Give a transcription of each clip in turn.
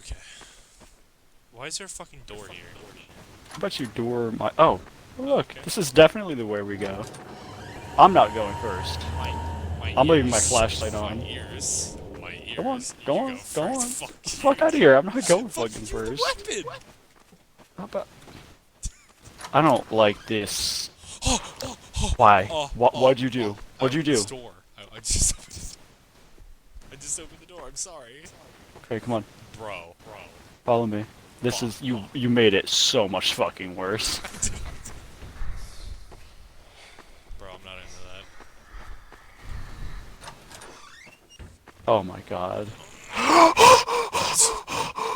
Okay. Why is there a fucking door here? How about you door my... Oh, look, this is definitely the way we go. I'm not going first. My I'm leaving my ears. flashlight My on. ears. My Go on, ears. go You on, go go first. on. Fuck Get the fuck you. out of here. I'm not going Fuck fucking you, the first. weapon! How about... I don't like this. Oh, oh, oh, Why? oh, oh, What'd you do? oh. I What'd you opened this do? door. I just opened this door. I just opened the door. I'm sorry. Okay, come on. Bro. Follow me. This Fuck. is... You made it so much fucking worse. Bro, I'm not into that. Oh my god.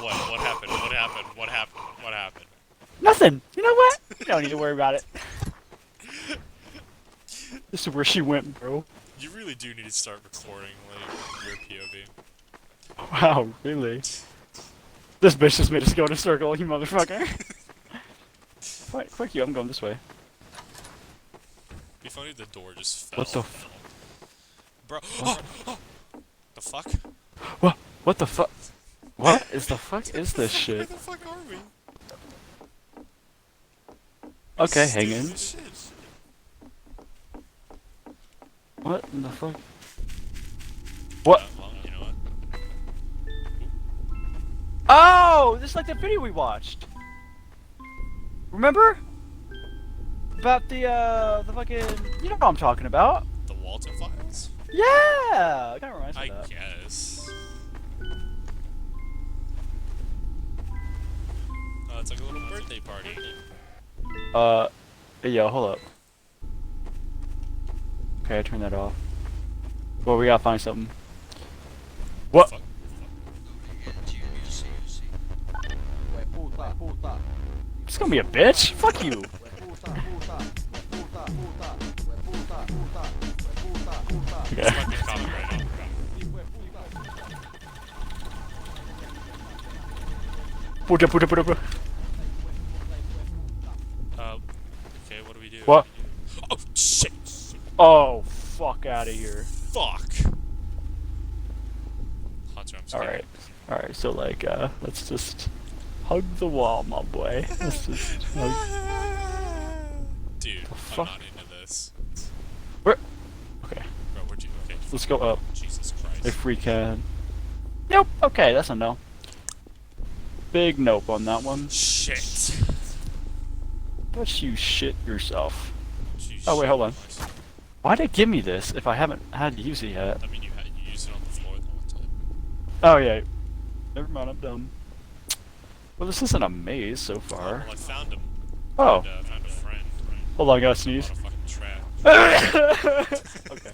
What? What happened? What happened? What happened? What happened? Nothing! You know what? You don't need to worry about it. This is where she went, bro. You really do need to start recording, like, your POV. Wow, really? This bitch just made us go in a circle, you motherfucker. Fuck you, I'm going this way. Be funny if the door just fell. What the f- Bro. What? The fuck? What? What the fuck? What is the fuck is this Where shit? the fuck are we? Okay, Stupid hang in. shit. What in the fuck? What? Well, you know what? Oh! This is like the video we watched! Remember? About the fucking... You know what I'm talking about. The Walton Files? Yeah! Kinda reminds me I of that. guess. Oh, it's like a little birthday party. Yeah, hold up. Okay, I turned that off. Well, we gotta find something. What? Fuck. It's gonna be a bitch? Fuck you! This Okay. might be copyrighted. Puta. Okay, what do we do? What? Oh, shit! Oh, fuck out of here. Fuck! Hunter, I'm scared. Alright. Alright, so like, let's just hug the wall, my boy. Let's just hug. Dude, I'm fuck? not into this. Where? Okay, Bro, where'd you? Okay. let's go up. Jesus Christ. If we can. Nope, okay, that's a no. Big nope on that one. Shit. But you shit yourself. You Oh, wait, shit hold on. yourself. Why'd it give me this if I haven't had to use it yet? I mean, you used it on the floor the one time. Oh, yeah. Never mind, I'm done. Well, this isn't a maze so far. Well, I found him. Oh. Found a friend. Hold on, I gotta On sneeze. a fucking trap. Okay.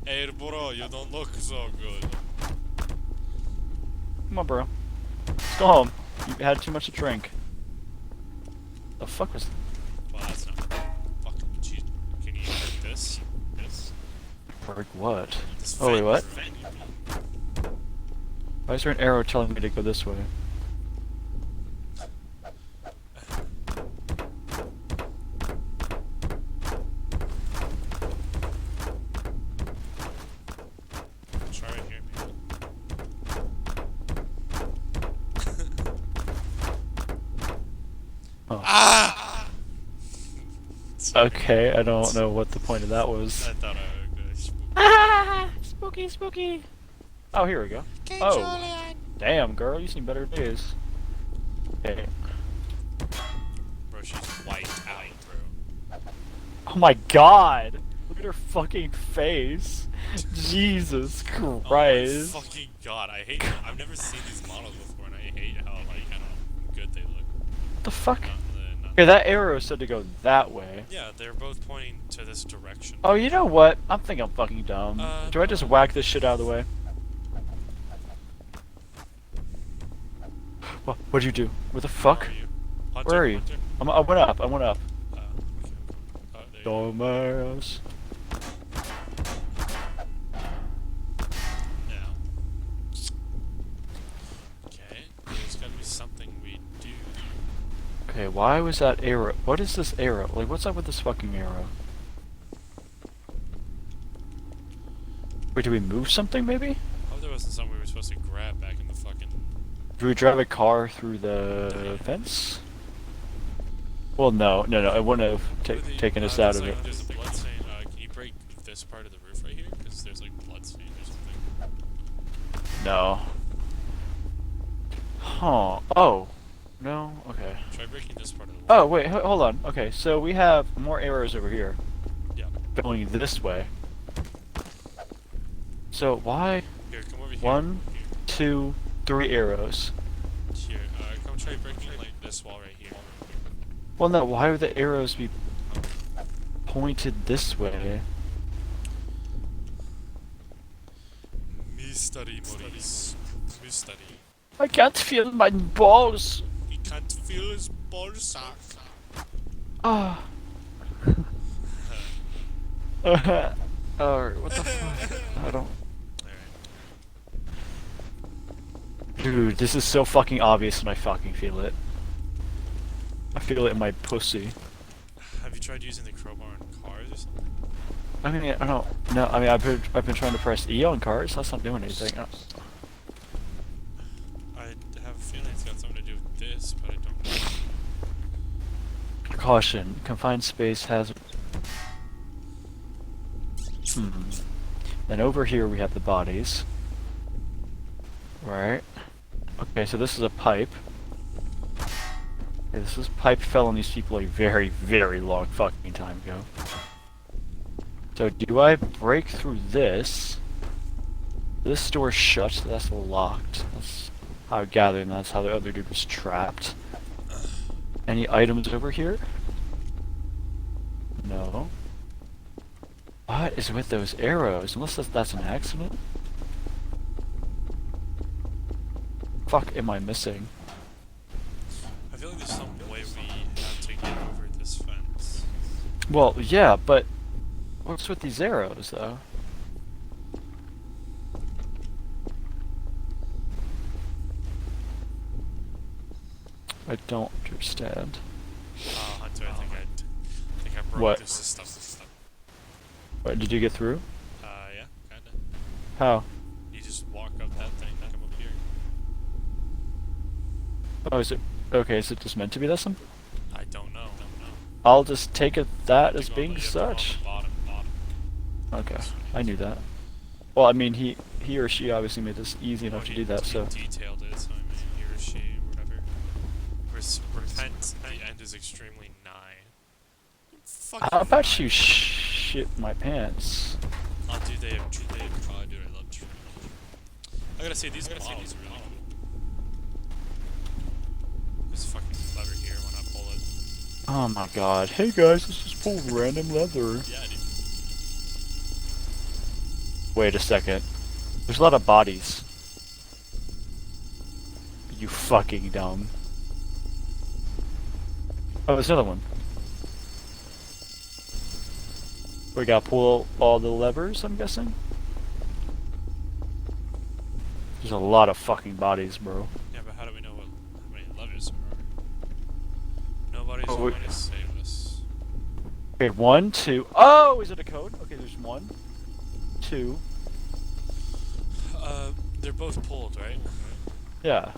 Hey, bro, you don't look so good. Come on, bro. Let's go home. You had too much to drink. The fuck was... Well, that's not. Fuck. Can you work this? This? Work what? This Oh, wait, what? vent. Why is there an arrow telling me to go this way? Try right here, man. Oh. Ah! Okay, I don't know what the point of that was. I thought I would Ah! Spooky. Oh, here we go. Oh. Damn, girl, you seen better days. Okay. Bro, she's wiped out, bro. Oh my god! Look at her fucking face. Jesus Oh Christ. my fucking god, I hate. I've never seen these models before, and I hate how like kind of good they look. What the fuck? Not Okay, that arrow said to go that way. yeah, they're both pointing to this direction. Oh, you know what? I think I'm fucking dumb. Do I just no. whack this shit out of the way? What'd you do? Where the fuck? Where are you? Hunter, Where are you? Hunter? I went up. Okay. There you go. Dumbass. Now. Okay, there's gotta be something we do. Okay, why was that arrow? What is this arrow? Like, what's up with this fucking arrow? Wait, did we move something maybe? Oh, there wasn't something we were supposed to grab back in the fucking Do we drive a car through the fence? Well, no, it wouldn't have taken us out of it. There's a blood stain. Can you break this part of the roof right here? Because there's like blood stain or something. No. Huh. Oh. No? Okay. Try breaking this part of the Oh, wall. wait, hold on. Okay, so we have more arrows over here. Yeah. Going this way. So why? Here, come over here. 1, 2, 3 arrows. Here, come try breaking like this wall right here. Well, no, why would the arrows be pointed this way? Me study, Maurice. Me study. I can't feel my balls. He can't feel his ball sack. Ah. Alright, what the fuck? I don't... Dude, this is so fucking obvious and I fucking feel it. I feel it in my pussy. Have you tried using the crowbar on cars or something? I mean, I don't... No, I mean, I've been trying to press E on cars, that's not doing anything. I have a feeling it's got something to do with this, but I don't know. Caution, confined space has... Then over here we have the bodies. Right. Okay, so this is a pipe. Okay, this pipe fell on these people a very, very long fucking time ago. So do I break through this? This door's shut, so that's locked. That's how I gather, and that's how the other dude was trapped. Any items over here? No. What is with those arrows? Unless that's an accident? Fuck am I missing? I feel like there's some way we have to get over this fence. Well, yeah, but what's with these arrows, though? I don't understand. Hunter, I think I broke What? the system. What, did you get through? Yeah, kinda. How? You just walk up that thing and come up here. Oh, is it... Okay, is it just meant to be this one? I don't know. I'll just take it that as Keep on being the such. bottom. Okay, I knew that. Well, I mean, he or she obviously made this easy enough to do that, so... He detailed it, so I mean, he or she, whatever. Repent, the end is extremely nigh. How about you shit my pants? Oh, dude, they have oh, dude, I love tree. I gotta say, these models are really cool. There's a fucking lever here when I pull it. Oh my god. Hey guys, let's just pull random leather. Yeah, dude. Wait a second. There's a lot of bodies. You fucking dumb. Oh, there's another one. We gotta pull all the levers, I'm guessing? There's a lot of fucking bodies, bro. Yeah, but how do we know how many levers there are? Nobody's Oh, going to save us. Okay, 1, 2. Oh, is it a code? Okay, there's 1, 2. They're both pulled, right? Yeah.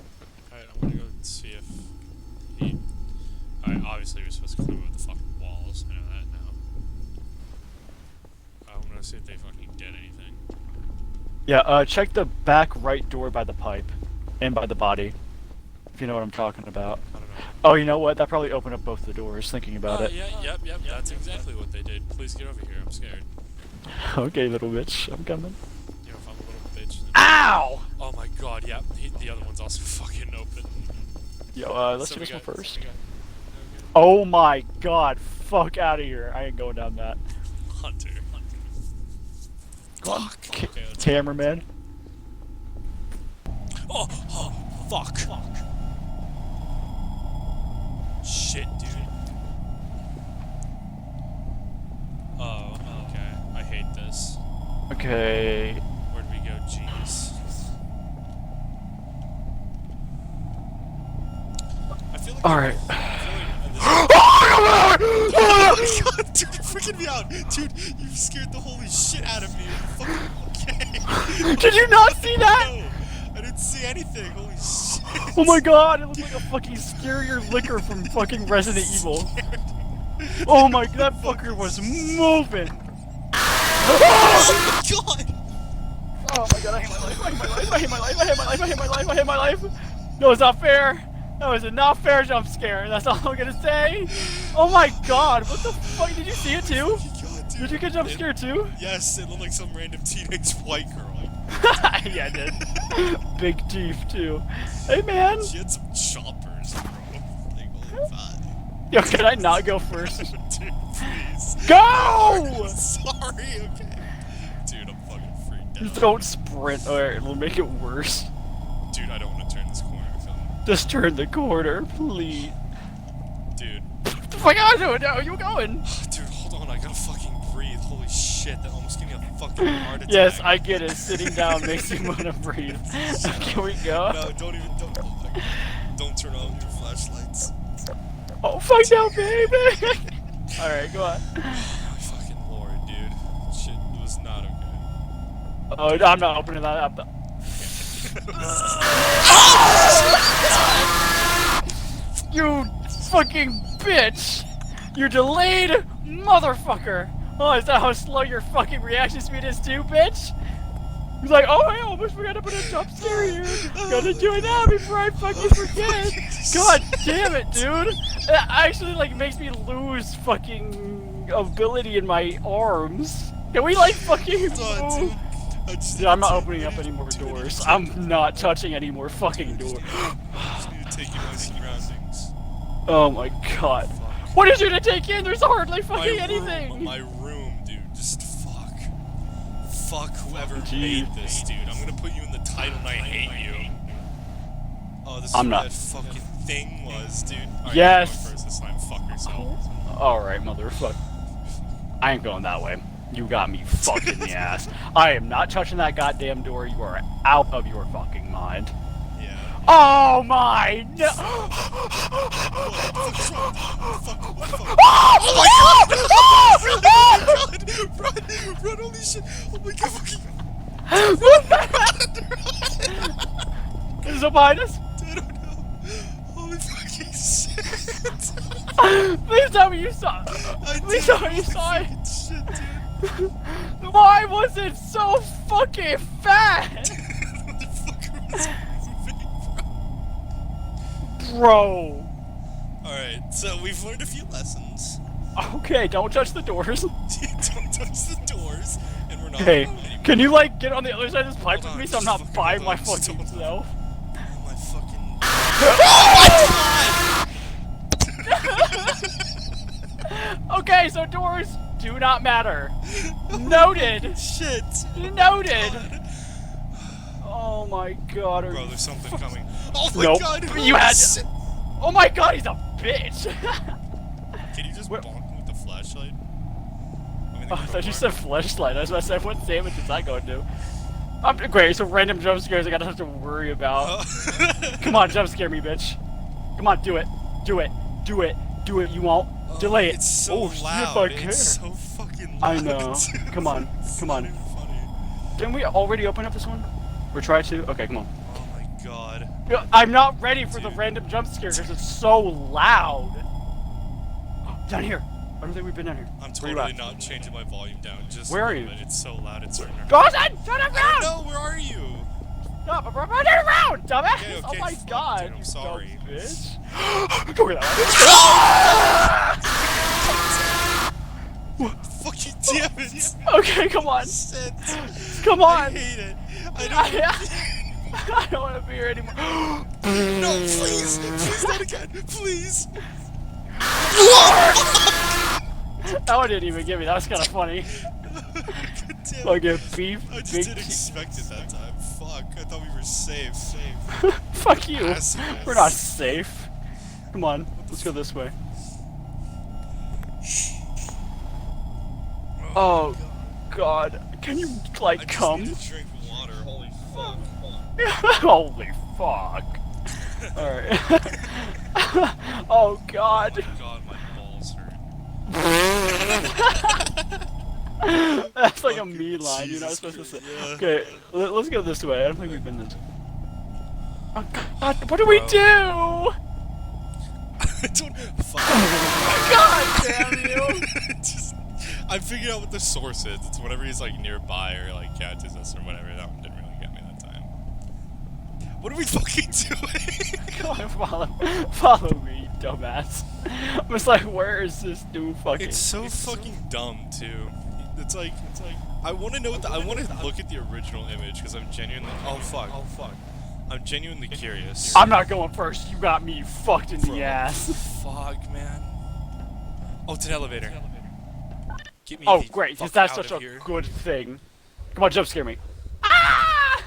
Alright, I'm gonna go and see if he... Alright, obviously we're supposed to climb over the fucking walls. I know that now. I'm gonna see if they fucking did anything. Yeah, check the back right door by the pipe. And by the body. If you know what I'm talking about. I don't know. Oh, you know what? That probably opened up both the doors, thinking about it. Yeah, yep, that's exactly what they did. Please get over here, I'm scared. Okay, little bitch, I'm coming. You know, if I'm a little bitch... Then... Ow! Oh my god, yeah, the other one's also fucking open. Yo, let's do this one first. Okay. Oh my god, fuck out of here. I ain't going down that. Hunter. Come on, Okay, let's cameraman. Oh, fuck. Shit, dude. Oh, okay. I hate this. Okay. Where'd we go? Jeez. I feel like... Alright. Oh my god, dude, you're freaking me out. Dude, you scared the holy shit out of me. Are you fucking okay? Did you not see that? No, I didn't see anything. Holy shit. Oh my god, it looks like a fucking scarier liquor from fucking Resident Evil. Oh my, that fucker was moving. Oh my god! Oh my god, I hate my life, I hate my life, I hate my life, I hate my life, I hate my life, I hate my life. No, it's not fair. That was a not fair jump scare, that's all I'm gonna say. Oh my god, what the fuck, did you see it too? God, dude. Did you get jump scared too? Yes, it looked like some random teenage white girl. Yeah, I did. Big teeth too. Hey man. She had some choppers, bro. Like, holy fuck. Yo, can I not go first? Dude, please. Go! Sorry, okay. Dude, I'm fucking freaked out. Don't sprint, or it'll make it worse. Dude, I don't want to turn this corner. Just turn the corner, please. Dude. What the fuck am I doing now? You going? Dude, hold on, I gotta fucking breathe. Holy shit, that almost gave me a fucking heart attack. Yes, I get it. Sitting down makes you want to breathe. Can we go? No, don't turn on your flashlights. Oh, fuck no, baby! Alright, go on. My fucking lord, dude. Shit was not okay. Oh, I'm not opening that up. You fucking bitch! You delayed motherfucker! Oh, is that how slow your fucking reaction speed is too, bitch? He's like, oh, I almost forgot to put a jump scare here. Gotta do it now before I fucking forget. God damn it, dude. It actually, like, makes me lose fucking ability in my arms. Can we, like, fucking move? Dude, I'm not opening up any more doors. I'm not touching any more fucking doors. I just need to take in my surroundings. Oh my god. What is there to take in? There's hardly fucking anything. My room, dude. Just fuck. Fuck whoever Jeez. made this, dude. I'm gonna put you in the title and I hate you. Oh, this is I'm where not. that fucking thing was, dude. Alright, Yes. I'm going first this time, fucker. So. Alright, motherfucker. I ain't going that way. You got me fucked in the ass. I am not touching that goddamn door. You are out of your fucking mind. Yeah. Oh my no! Oh my god! Oh my god! Run! Holy shit! Oh my god! What the hell? Is it behind us? I don't know. Holy fucking shit! Please tell me you saw. Please tell me you saw it. Shit, dude. Why was it so fucking fast? Motherfucker was moving, Bro. Alright, so we've learned a few lessons. Okay, don't touch the doors. Don't touch the doors, and we're not. Hey, can you like get on the other side of this pipe Hold with on, me so I'm just not fucking by hold my on, just fucking hold on. self? Oh my fucking. Okay, so doors do not matter. Noted. Shit. Noted. God. Oh my god. Bro, there's something coming. Oh my Nope. god. You had. Shit. Oh my god, he's a bitch. Can you just bonk him with the flashlight? Oh, I thought you said flashlight. I was about to say, what damage is that going to do? Great, so random jump scares I gotta have to worry about. Come on, jump scare me, bitch. Come on, do it. Do it. Do it. Do it. You won't. Delay it. It's so loud. I care. It's so fucking loud. I know. Come on. Come on. Didn't we already open up this one? Or try to? Okay, come on. Oh my god. I'm not ready for the random jump scare because it's so loud. Down here. I don't think we've been down here. I'm totally not changing my volume down. Just where are a you? little bit. It's so loud. It's right now. Go on! Turn around! No, where are you? Stop! I'm running around, dumbass! Okay, Oh my fuck, god! dude, I'm you sorry. dumb bitch! Go that way. Fucking damn it! Okay, come on. Shit. Come on. I hate it. I don't. I don't want to be here anymore. No, please, please not again, please. That one didn't even get me. That was kind of funny. God damn Like it. a beef. I just big didn't expect it that time. Fuck, I thought we were safe. Fuck you. Assholes. We're not safe. Come on, let's go this way. Oh, God. Can you, like, come? I just need to drink water. Holy fuck. Holy fuck. Alright. Oh, God. Oh my god, my balls hurt. That's like a Fucking me line, you're not Jesus supposed to say. Christ, yeah. Okay, let's go this way. I don't think we've been this way. Oh God, what do we do? I don't. Fuck. God damn you! Just, I figured out what the source is. It's whenever he's like nearby or like catches us or whatever. That one didn't really get me that time. What are we fucking doing? Come on, follow me, dumbass. I was like, where is this new fucking? It's so fucking dumb too. It's like I want to know what I want to look at the original image because I'm genuinely. Oh fuck. I'm genuinely curious. I'm not going first. You got me fucked in Bro, the ass. Fuck, man. Oh, it's an elevator. Get me Oh, the great, fuck because that's out such of a here. good thing. Come on, jump scare me. Ah!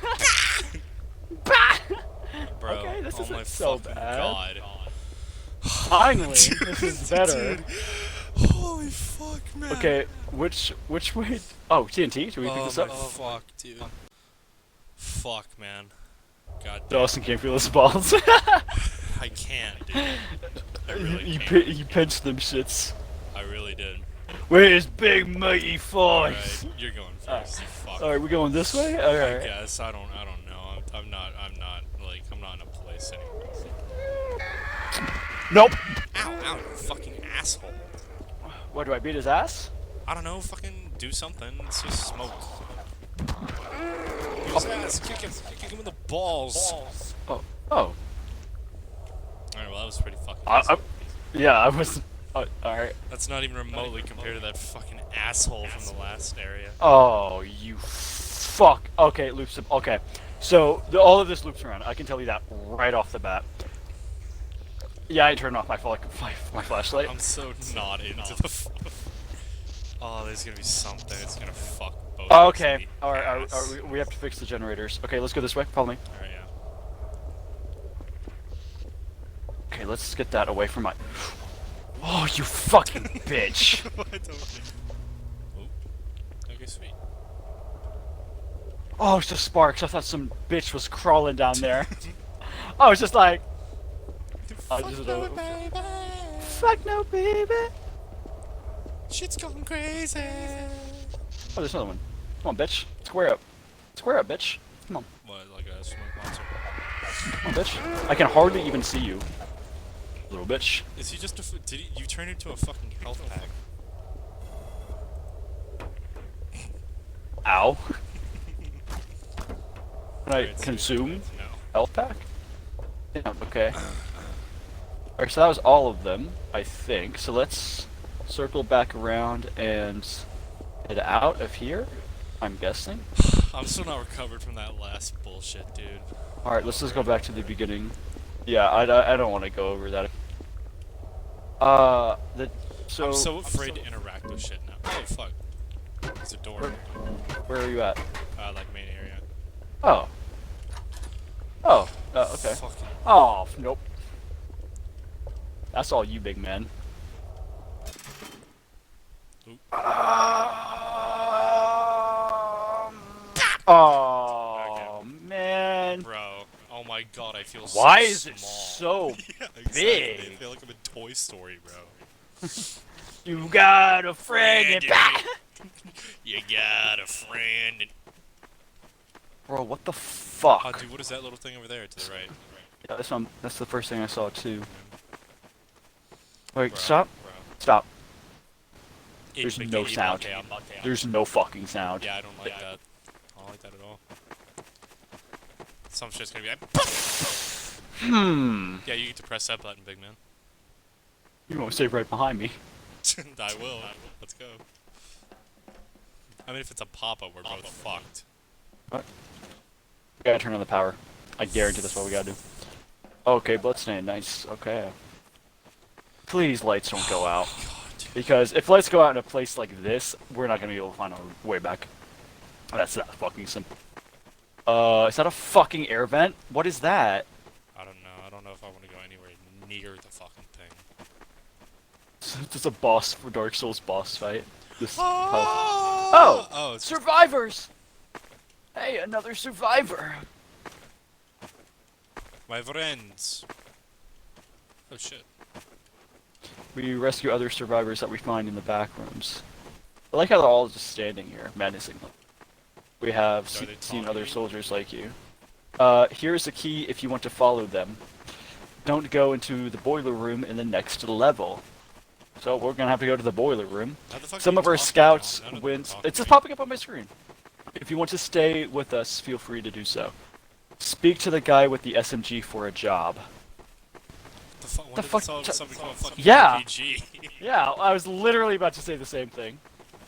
Bah! Bro, Okay, this oh isn't my so fucking bad. God. Finally, this is better. Dude. Holy fuck, man. Okay, which way? Oh, TNT. Should we pick this up? Oh fuck, dude. Fuck, man. God damn. Dawson can't feel his balls. I can't, dude. I really can't. You pinched them shits. I really did. Where's big mighty Alright, force? you're going first. You fuck. Alright, we going this way? I Alright. guess. I don't know. I'm not in a place anymore. Nope. Ow, you fucking asshole. What, do I beat his ass? I don't know, fucking do something. It's just smoke. Beat his ass, kick him in the balls. Oh. Alright, well that was pretty fucking easy. Yeah, I was... alright. That's not even remotely compared to that fucking asshole from the last area. Oh, you fuck. Okay, it loops. Okay, so all of this loops around. I can tell you that right off the bat. Yeah, I turned off my flashlight. I'm so not into the. Oh, there's gonna be something. It's gonna fuck both. Oh, of us okay. in the Alright, ass. we have to fix the generators. Okay, let's go this way. Follow me. Alright, yeah. Okay, let's get that away from my... Oh, you fucking bitch. I don't. Oh. Okay, sweet. Oh, it's just sparks. I thought some bitch was crawling down there. I was just like... Fuck no, baby. Fuck no, baby. Shit's going crazy. Oh, there's another one. Come on, bitch. Square up. Square up, bitch. Come on. What, like a smoke monster? Come on, bitch. I can hardly even see you. Little bitch. Is he just a? Did you turn into a fucking health pack? Ow. Can I Alright, so consume no. health pack? Yeah, okay. Alright, so that was all of them, I think. So let's circle back around and head out of here, I'm guessing. I'm still not recovered from that last bullshit, dude. Alright, let's just go back to the beginning. Yeah, I don't want to go over that. So... I'm so afraid to interact with shit now. Oh, fuck. There's a door. Where are you at? Like main area. Oh. Oh, okay. Fucking. Oh, nope. That's all you, big man. Oop. Oh, man. Bro. Oh my god, I feel Why so is small. it so Yeah, exactly. big? I feel like I'm in Toy Story, bro. You got a friend. You got a friend. And... Bro, what the fuck? Oh, dude, what is that little thing over there to the right? Yeah, this one. That's the first thing I saw too. Wait, Bro, stop. bro. Stop. It- There's it- no it- sound. okay, There's no fucking sound. Yeah, I don't like that. I don't like that at all. Some shit's gonna be like... Yeah, you get to press that button, big man. You won't stay right behind me. I will. Let's go. I mean, if it's a pop-up, we're both fucked. What? We gotta turn on the power. I guarantee that's what we gotta do. Okay, bloodstained. Nice. Okay. Please, lights don't go out. Because if lights go out in a place like this, we're not gonna be able to find our way back. That's that fucking simple. Is that a fucking air vent? What is that? I don't know. I don't know if I want to go anywhere near the fucking thing. It's a boss for Dark Souls boss fight. This Oh! Oh! It's Survivors! Hey, another survivor! my friends. Oh shit. We rescue other survivors that we find in the back rooms. I like how they're all just standing here, menacing them. We have Are they seen taunting other you? soldiers like you. Here's a key if you want to follow them. Don't go into the boiler room in the next level. So we're gonna have to go to the boiler room. How the fuck are Some you of our talking scouts now? None of them are went. talking It's just right popping up on my screen. If you want to stay with us, feel free to do so. Speak to the guy with the SMG for a job. The fuck? When The did fuck? this all of a sudden become a fucking Yeah. RPG? Yeah, I was literally about to say the same thing.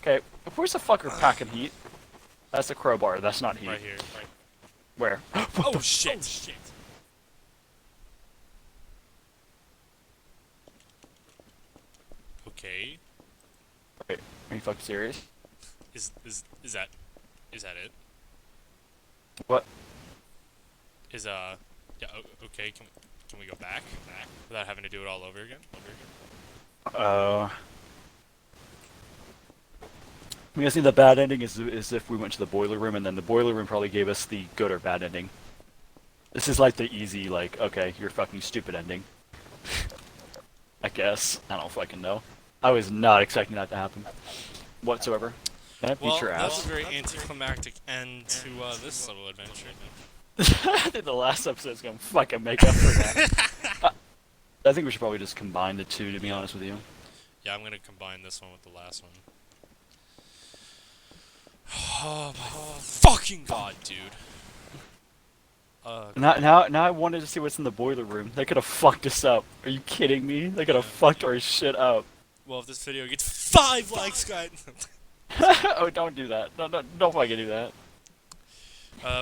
Okay, where's the fucker packing heat? That's a crowbar. That's not heat. Right here. Right. Where? Oh shit! Oh shit! Okay. Wait, are you fucking serious? Is that it? What? Yeah. Okay. Can we go back without having to do it all over again? I'm guessing the bad ending is if we went to the boiler room and then the boiler room probably gave us the good or bad ending. This is like the easy, like, okay, you're fucking stupid ending. I guess. I don't fucking know. I was not expecting that to happen. Whatsoever. Can I beat Well, your that's ass? a very anticlimactic end to this little adventure. I think the last episode's gonna fucking make up for that. I think we should probably just combine the two, to be honest with you. Yeah, I'm gonna combine this one with the last one. Oh my fucking god, dude. Now I wanted to see what's in the boiler room. They could have fucked us up. Are you kidding me? They could have fucked our shit up. Well, if this video gets 5 likes, guys, Oh, don't do that. Don't fucking do that.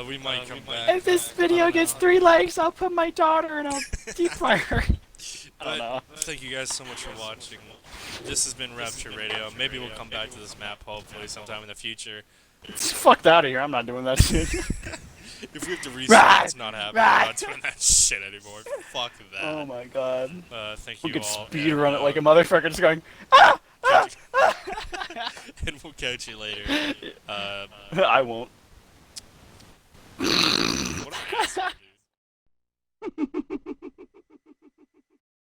we might come back. If this video gets 3 likes, I'll put my daughter in a deep fryer. I don't know. Thank you guys so much for watching. This has been Rapture Radio. Maybe we'll come back to this map hopefully sometime in the future. Fucked out of here. I'm not doing that shit. If we have to restart, it's not happening. I'm not doing that shit anymore. Fuck that. Oh my god. Thank you We could all. speed run it like a motherfucker just going, and we'll catch you later. I won't. What am I asking, dude?